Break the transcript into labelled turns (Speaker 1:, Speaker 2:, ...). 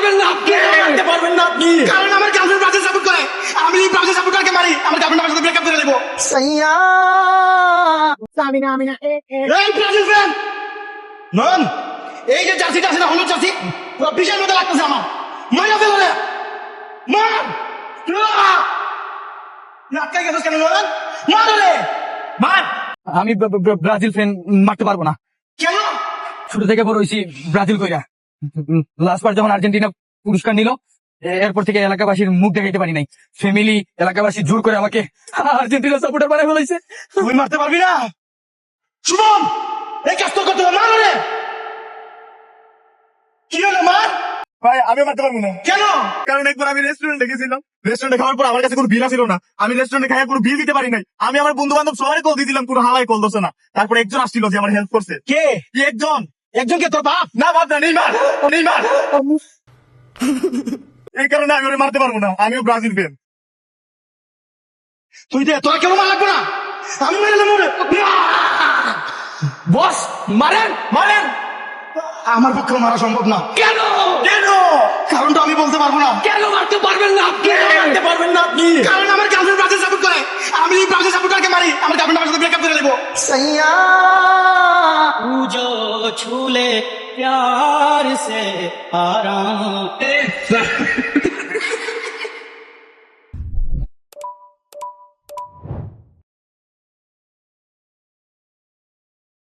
Speaker 1: পারবেন না আপনি,
Speaker 2: মারতে পারবেন না আপনি, কারণ আমার গার্লফ্রেন্ড ব্রাজিল সাপোর্ট করে। আমি এই ব্রাজিল সাপোর্টারকে মারি, আমার গার্লফ্রেন্ড আমার সাথে ব্রেকআপ করে দেবো। এই ব্রাজিল ফ্যান নন, এই যে জার্সিটা আছে না, হলুদ জার্সি, পুরো বিশাল মতো লাগতেছে আমার। মাইরা ফেলো রে, মার। আটকাই গেছিস কেন নন? মার রে, মার।
Speaker 1: আমি ব্রাজিল ফ্যান মারতে পারবো না।
Speaker 2: কেন?
Speaker 1: ছোট থেকে বড় হয়েছি ব্রাজিল কইরা। লাস্ট বার যখন আর্জেন্টিনা পুরস্কার নিল, এরপর থেকে এলাকাবাসীর মুখ দেখাইতে পারি নাই। ফ্যামিলি, এলাকাবাসী জোর করে আমাকে আর্জেন্টিনা সাপোর্টার বানাই ফেলাইছে।
Speaker 2: তুই মারতে পারবি না শুভম, এই কাজ তো করতে হবে। মার রে। কি হলো, মার।
Speaker 3: ভাই আমি মারতে পারবো না।
Speaker 2: কেন?
Speaker 3: কারণ একবার আমি রেস্টুরেন্টে গেছিলাম, রেস্টুরেন্টে খাওয়ার পর আমার কাছে কোনো বিল ছিল না। আমি রেস্টুরেন্টে খাই কোনো বিল দিতে পারি নাই। আমি আমার বন্ধু বান্ধব সবাই কল দিয়ে দিলাম, কোনো হালাই কল দিচ্ছে না। তারপর একজন আসছিল যে আমার হেল্প করছে।
Speaker 2: কে?
Speaker 3: একজন।
Speaker 2: একজনকে তোর বাপ?
Speaker 3: না বাদ না, নেইমার, নেইমার। এই কারণে আমি ওরে মারতে পারবো না, আমিও ব্রাজিল ফ্যান।
Speaker 2: তুই দে, তোরা কেন মার লাগবে না, আমি মেরে নেবো রে।
Speaker 1: বস মারেন মারেন।
Speaker 2: আমার পক্ষে মারা সম্ভব না।
Speaker 1: কেন?
Speaker 2: কেন? কারণটা আমি বলতে পারবো না।
Speaker 1: কেন মারতে পারবেন না আপনি?
Speaker 2: মারতে পারবেন না আপনি, কারণ আমার গার্লফ্রেন্ড ব্রাজিল সাপোর্ট করে। আমি এই ব্রাজিল সাপোর্টারকে মারি, আমার গার্লফ্রেন্ড আমার সাথে ব্রেকআপ করে দেবো।
Speaker 4: जो छूले प्यार से आराम